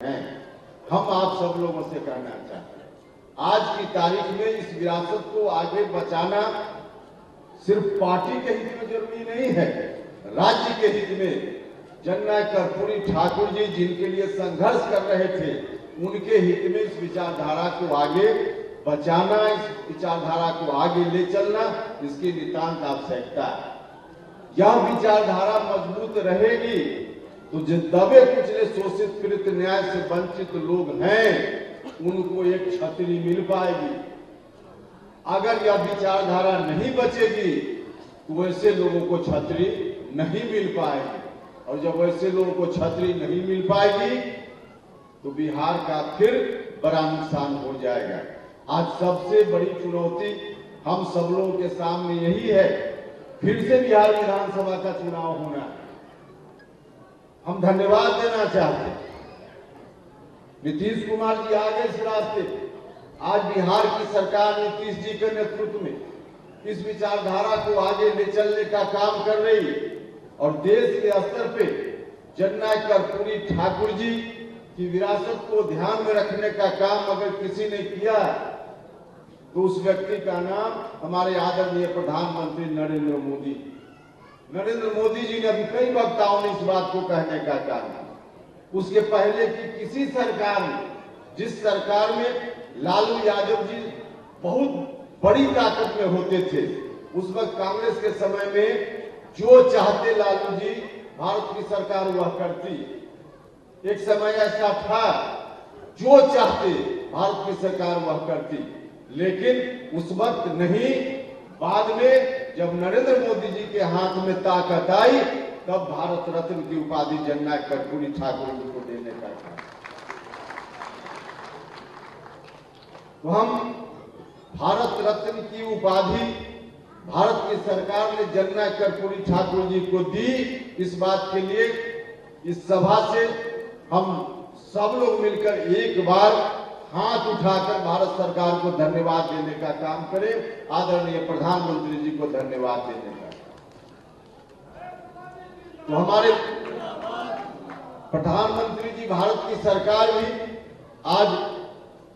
हैं। हम आप सब लोगों से कहना चाहते हैं, आज की तारीख में इस विरासत को आगे बचाना सिर्फ पार्टी के हित में जरूरी नहीं है, राज्य के हित में। जननायक कर्पूरी ठाकुर जी जिनके लिए संघर्ष कर रहे थे, उनके हित में इस विचारधारा को आगे बचाना, इस विचारधारा को आगे ले चलना, इसकी नितांत आवश्यकता है। यह विचारधारा मजबूत रहेगी तो जो दबे कुचले शोषित पीड़ित न्याय से वंचित लोग हैं, उनको एक छतरी मिल पाएगी। अगर यह विचारधारा नहीं बचेगी तो वैसे लोगों को छतरी नहीं मिल पाएगी, और जब वैसे लोगों को छतरी नहीं मिल पाएगी तो बिहार का फिर बड़ा नुकसान हो जाएगा। आज सबसे बड़ी चुनौती हम सब लोगों के सामने यही है, फिर से बिहार विधानसभा का चुनाव होना है। हम धन्यवाद देना चाहते हैं, नीतीश कुमार जी आ गए इस रास्ते। आज बिहार की सरकार नीतीश जी के नेतृत्व में इस विचारधारा को आगे ले चलने का काम कर रही है, और देश के स्तर पे जननायक कर्पूरी ठाकुर जी की विरासत को ध्यान में रखने का काम अगर किसी ने किया तो उस व्यक्ति का नाम हमारे आदरणीय प्रधानमंत्री नरेंद्र मोदी। नरेंद्र मोदी जी ने अभी कई वक्ताओं ने इस बात को कहने का काम किया। उसके पहले की किसी सरकार में, जिस सरकार में लालू यादव जी बहुत बड़ी ताकत में होते थे, उस वक्त कांग्रेस के समय में जो चाहते लालू जी भारत की सरकार वह करती। एक समय ऐसा था, जो चाहते भारत की सरकार वह करती, लेकिन उस वक्त नहीं। बाद में जब नरेंद्र मोदी जी के हाथ में ताकत आई, तब भारत रत्न की उपाधि जननायक कर्पूरी ठाकुर जी को देने का था। तो हम भारत रत्न की उपाधि भारत की सरकार ने जननायक कर्पूरी ठाकुर जी को दी। इस बात के लिए इस सभा से हम सब लोग मिलकर एक बार हाथ उठाकर भारत सरकार को धन्यवाद देने का काम करें, आदरणीय प्रधानमंत्री जी को धन्यवाद देने का। तो हमारे प्रधानमंत्री जी, भारत की सरकार भी आज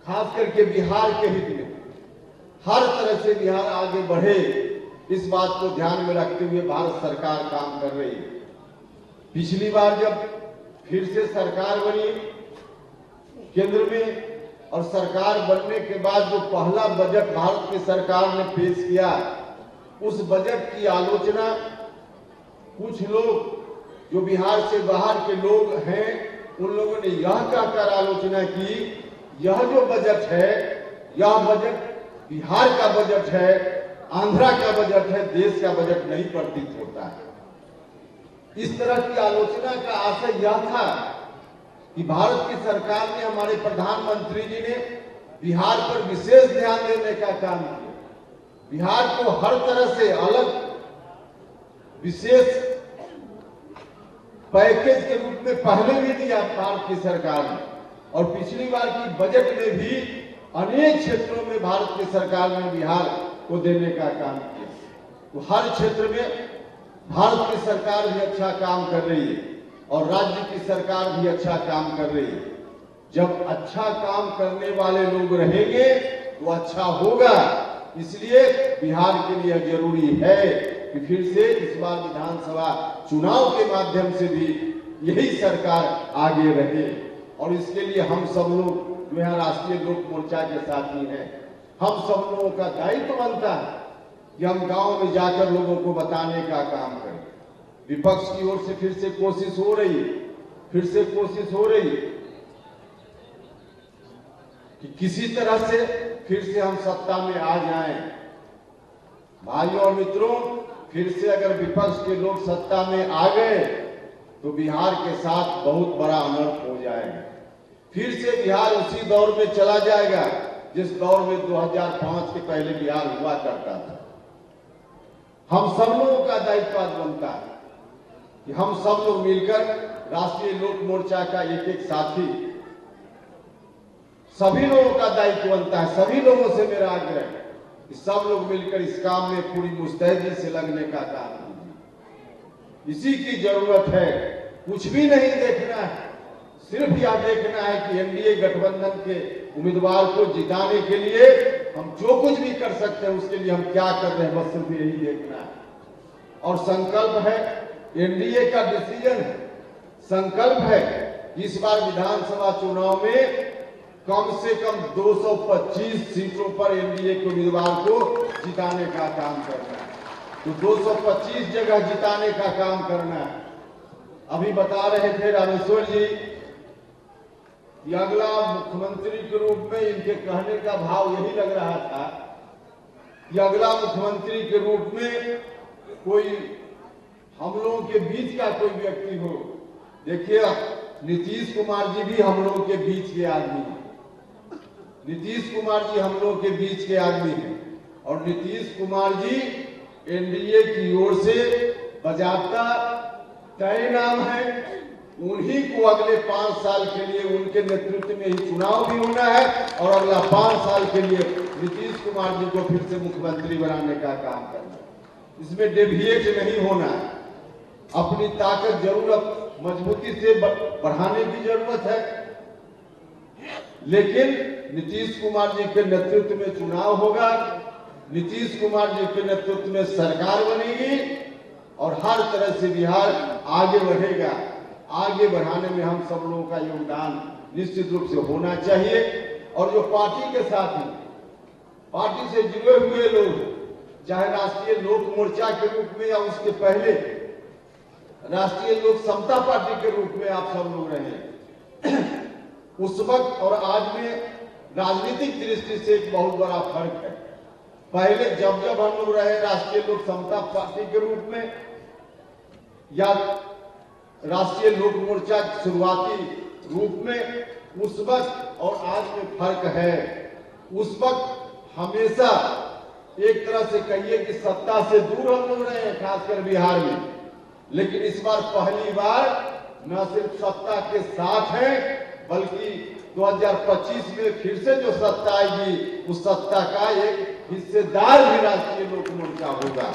खास करके बिहार के हित में हर तरह से बिहार आगे बढ़े, इस बात को ध्यान में रखते हुए भारत सरकार काम कर रही है। पिछली बार जब फिर से सरकार बनी केंद्र में, और सरकार बनने के बाद जो पहला बजट भारत की सरकार ने पेश किया, उस बजट की आलोचना कुछ लोग जो बिहार से बाहर के लोग हैं, उन लोगों ने यह कहकर आलोचना की, यह जो बजट है, यह बजट बिहार का बजट है, आंध्रा का बजट है, देश का बजट नहीं प्रतीत होता है। इस तरह की आलोचना का आशय यह था कि भारत की सरकार ने, हमारे प्रधानमंत्री जी ने बिहार पर विशेष ध्यान देने का काम किया। बिहार को हर तरह से अलग विशेष पैकेज के रूप में पहले भी दिया भारत की सरकार ने, और पिछली बार की बजट में भी अनेक क्षेत्रों में भारत की सरकार ने बिहार को देने का काम किया। तो हर क्षेत्र में भारत की सरकार भी अच्छा काम कर रही है, और राज्य की सरकार भी अच्छा काम कर रही है। जब अच्छा काम करने वाले लोग रहेंगे तो अच्छा होगा। इसलिए बिहार के लिए जरूरी है कि फिर से इस बार विधानसभा चुनाव के माध्यम से भी यही सरकार आगे रहे, और इसके लिए हम सब लोग जो है राष्ट्रीय लोक मोर्चा के साथी हैं, हम सब लोगों का दायित्व बनता है कि हम गांव में जाकर लोगों को बताने का काम करें। विपक्ष की ओर से फिर से कोशिश हो रही है, कि किसी तरह से फिर से हम सत्ता में आ जाएं। भाइयों और मित्रों, फिर से अगर विपक्ष के लोग सत्ता में आ गए तो बिहार के साथ बहुत बड़ा अनर्थ हो जाएगा। फिर से बिहार उसी दौर में चला जाएगा जिस दौर में 2005 के पहले बिहार हुआ करता था। हम सब लोगों का दायित्व बनता है कि हम सब लोग मिलकर राष्ट्रीय लोक मोर्चा का एक एक साथी, सभी लोगों का दायित्व बनता है। सभी लोगों से मेरा आग्रह है कि सब लोग मिलकर इस काम में पूरी मुस्तैदी से लगने का काम कीजिए। इसी की जरूरत है, कुछ भी नहीं देखना है, सिर्फ यह देखना है कि एनडीए गठबंधन के उम्मीदवार को जिताने के लिए हम जो कुछ भी कर सकते हैं उसके लिए हम क्या कर रहे हैं, बस सिर्फ यही देखना है। और संकल्प है, एनडीए का डिसीजन है, संकल्प है कि इस बार विधानसभा चुनाव में कम से कम 225 सीटों पर एनडीए के उम्मीदवार को जिताने का काम करना है। तो 225 जगह जिताने का काम करना है। अभी बता रहे थे रामेश्वर जी कि अगला मुख्यमंत्री के रूप में इनके कहने का भाव यही लग रहा था कि अगला मुख्यमंत्री के रूप में कोई हम लोगों के बीच का कोई व्यक्ति हो। देखिए, नीतीश कुमार जी भी हम लोगों के बीच के आदमी हैं। नीतीश कुमार जी हम लोगों के बीच के आदमी हैं और नीतीश कुमार जी एनडीए की ओर से बाकायदा तय नाम है। उन्हीं को अगले 5 साल के लिए उनके नेतृत्व में ही चुनाव भी होना है और अगला 5 साल के लिए नीतीश कुमार जी को फिर से मुख्यमंत्री बनाने का काम करना है। इसमें डेविएट नहीं होना है। अपनी ताकत जरूर मजबूती से बढ़ाने की जरूरत है, लेकिन नीतीश कुमार जी के नेतृत्व में चुनाव होगा, नीतीश कुमार जी के नेतृत्व में सरकार बनेगी और हर तरह से बिहार आगे बढ़ेगा। आगे बढ़ाने में हम सब लोगों का योगदान निश्चित रूप से होना चाहिए। और जो पार्टी के साथ ही पार्टी से जुड़े हुए लोग, चाहे राष्ट्रीय लोक मोर्चा के रूप में या उसके पहले राष्ट्रीय लोक समता पार्टी के रूप में आप सब लोग रहे, उस वक्त और आज में राजनीतिक दृष्टि से एक बहुत बड़ा फर्क है। पहले जब जब हम लोग रहे राष्ट्रीय लोक समता पार्टी के रूप में या राष्ट्रीय लोक मोर्चा शुरुआती रूप में, उस वक्त और आज में फर्क है। उस वक्त हमेशा एक तरह से कहिए कि सत्ता से दूर हम लोग रहे हैं, खासकर बिहार में। लेकिन इस बार पहली बार न सिर्फ सत्ता के साथ है, बल्कि 2025 में फिर से जो सत्ता आएगी उस सत्ता का एक हिस्सेदार भी राष्ट्रीय लोक मोर्चा होगा।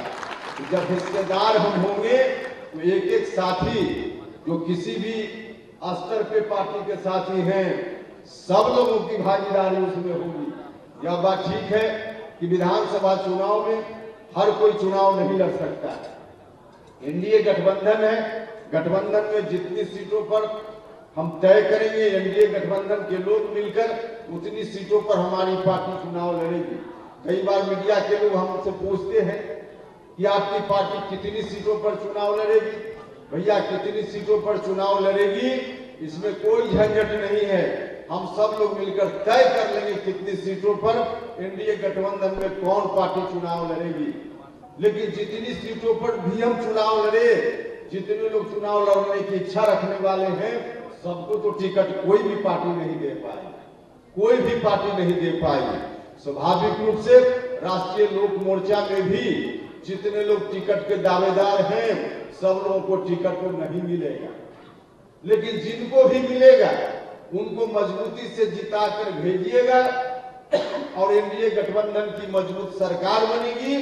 जब हिस्सेदार हम होंगे तो एक एक साथी जो किसी भी स्तर पे पार्टी के साथी हैं, सब लोगों की भागीदारी उसमें होगी। यह बात ठीक है कि विधानसभा चुनाव में हर कोई चुनाव नहीं लड़ सकता। एनडीए गठबंधन है, गठबंधन में जितनी सीटों पर हम तय करेंगे, एनडीए गठबंधन के लोग मिलकर उतनी सीटों पर हमारी पार्टी चुनाव लड़ेगी। कई बार मीडिया के लोग हमसे पूछते हैं कि आपकी पार्टी कितनी सीटों पर चुनाव लड़ेगी। भैया, कितनी सीटों पर चुनाव लड़ेगी इसमें कोई झंझट नहीं है। हम सब लोग मिलकर तय कर लेंगे कितनी सीटों पर एनडीए गठबंधन में कौन पार्टी चुनाव लड़ेगी। लेकिन जितनी सीटों पर भी हम चुनाव लड़े, जितने लोग चुनाव लड़ने की इच्छा रखने वाले हैं, सबको तो टिकट कोई भी पार्टी नहीं दे पाई, कोई भी पार्टी नहीं दे पाई। स्वाभाविक रूप से राष्ट्रीय लोक मोर्चा में भी जितने लोग टिकट के दावेदार हैं, सब लोगों को टिकट तो नहीं मिलेगा। लेकिन जिनको भी मिलेगा उनको मजबूती से जिता कर भेजिएगा और एनडीए गठबंधन की मजबूत सरकार बनेगी।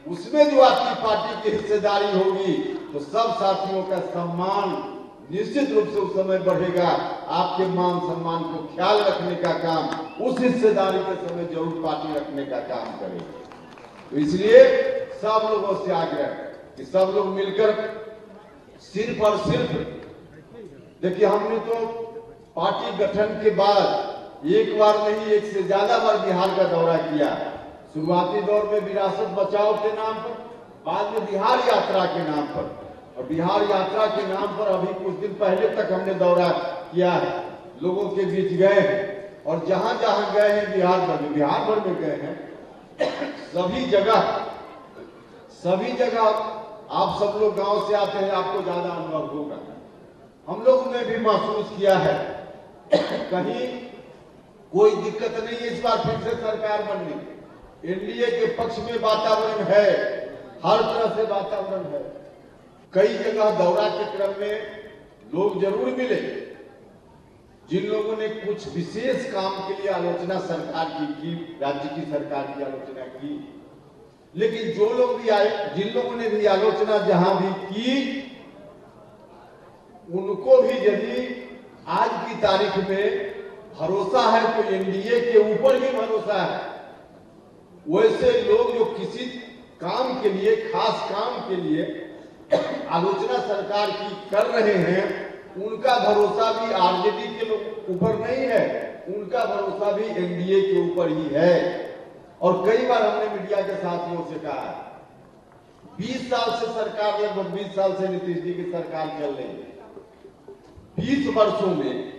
उसमें जो आपकी पार्टी की हिस्सेदारी होगी तो सब साथियों का सम्मान निश्चित रूप से उस समय बढ़ेगा। आपके मान सम्मान को ख्याल रखने का काम उस हिस्सेदारी के समय जरूर पार्टी रखने का काम करेगी। तो इसलिए सब लोगों से आग्रह कि सब लोग मिलकर सिर्फ और सिर्फ, देखिए, हमने तो पार्टी गठन के बाद एक बार नहीं, एक से ज्यादा बार बिहार का दौरा किया। शुरुआती दौर में विरासत बचाओ के नाम पर, बाद में बिहार यात्रा के नाम पर, और बिहार यात्रा के नाम पर अभी कुछ दिन पहले तक हमने दौरा किया है, लोगों के बीच गए हैं और जहां जहां गए हैं बिहार भर में गए हैं। सभी जगह आप सब लोग गांव से आते हैं, आपको ज्यादा अनुभव होगा। हम लोगों ने भी महसूस किया है कहीं कोई दिक्कत नहीं है। इस बार फिर से सरकार बनने, एनडीए के पक्ष में वातावरण है, हर तरह से वातावरण है। कई जगह दौरा के क्रम में लोग जरूर मिले जिन लोगों ने कुछ विशेष काम के लिए आलोचना सरकार की, राज्य की सरकार की आलोचना की। लेकिन जो लोग भी आए, जिन लोगों ने भी आलोचना जहां भी की, उनको भी यदि आज की तारीख में भरोसा है तो एनडीए के ऊपर ही भरोसा है। वैसे लोग जो किसी काम के लिए, खास काम के लिए आलोचना सरकार की कर रहे हैं, उनका भरोसा भी आरजेडी के ऊपर नहीं है, उनका भरोसा भी एनडीए के ऊपर ही है। और कई बार हमने मीडिया के साथियों से कहा, 20 साल से सरकार, लगभग 20 साल से नीतीश जी की सरकार चल रही है। 20 वर्षों में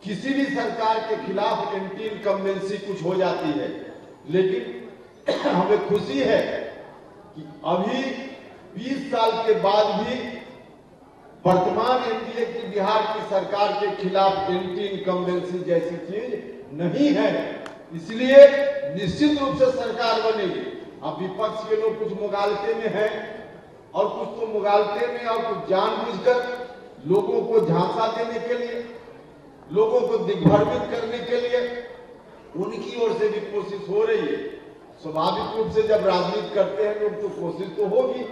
किसी भी सरकार के खिलाफ एंटी इनकम्बेंसी कुछ हो जाती है, लेकिन हमें खुशी है कि अभी 20 साल के बाद भी वर्तमान एनडीए की बिहार की सरकार के खिलाफ एंटी इनकम्बेंसी जैसी चीज नहीं है। इसलिए निश्चित रूप से सरकार बनेगी। अब विपक्ष के लोग कुछ मुगालते में हैं, और कुछ तो मुगालते में और कुछ जानबूझकर लोगों को झांसा देने के लिए, लोगों को दिग्भ्रमित करने के लिए उनकी ओर से भी कोशिश हो रही है। स्वाभाविक रूप से जब राजनीति करते हैं लोग तो कोशिश तो होगी,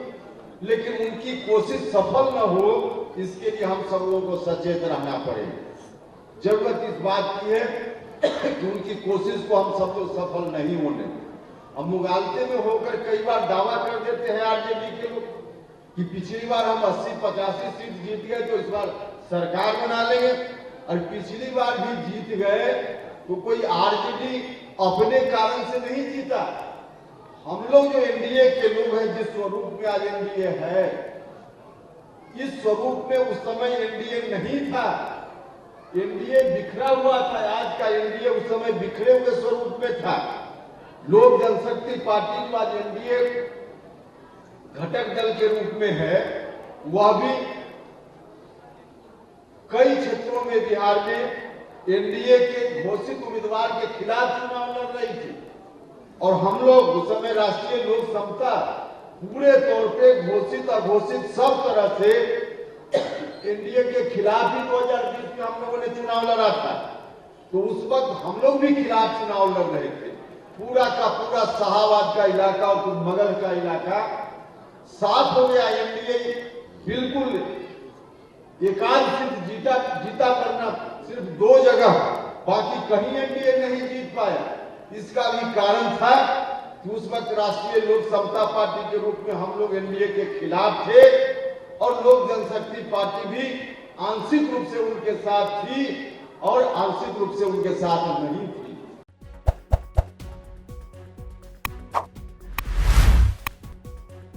लेकिन उनकी कोशिश सफल न हो, इसके लिए हम सब लोगों को सचेत रहना पड़ेगा। जरूरत इस बात की है कि उनकी कोशिश को हम सब लोग सफल नहीं होने। अब मुगालते में होकर कई बार दावा कर देते हैं आरजेडी के लोग कि पिछली बार हम 80-85 सीट जीत गए तो इस बार सरकार बना लेंगे, और पिछली बार भी जीत गए तो कोई आरजेडी अपने कारण से नहीं जीता। हम लोग जो एनडीए के लोग हैं, जिस स्वरूप में आज एनडीए है, इस स्वरूप में उस समय एनडीए नहीं था। एनडीए बिखरा हुआ था। आज का एनडीए उस समय बिखरे हुए स्वरूप में था। लोक जनशक्ति पार्टी जो आज एनडीए घटक दल के रूप में है, वह भी कई क्षेत्रों में बिहार में एनडीए के घोषित उम्मीदवार के खिलाफ चुनाव लड़ रही थी। और हम लोग उस समय राष्ट्रीय लोक समता पूरे तौर पे घोषित अघोषित सब तरह से एनडीए के खिलाफ ही 2020 में हम लोगों ने चुनाव लड़ा था। तो उस वक्त हम लोग भी खिलाफ चुनाव लड़ रहे थे। पूरा का पूरा शाहाबाद का इलाका और कुछ मगध का इलाका साफ हो गया। एनडीए बिल्कुल एकाध सीट जीता करना सिर्फ 2 जगह, बाकी कहीं एनडीए नहीं जीत पाया। इसका भी कारण था कि उस वक्त राष्ट्रीय लोक समता पार्टी के रूप में हम लोग एनडीए के खिलाफ थे, और लोक जनशक्ति पार्टी भी आंशिक रूप से उनके साथ थी और आंशिक रूप से उनके साथ नहीं थी।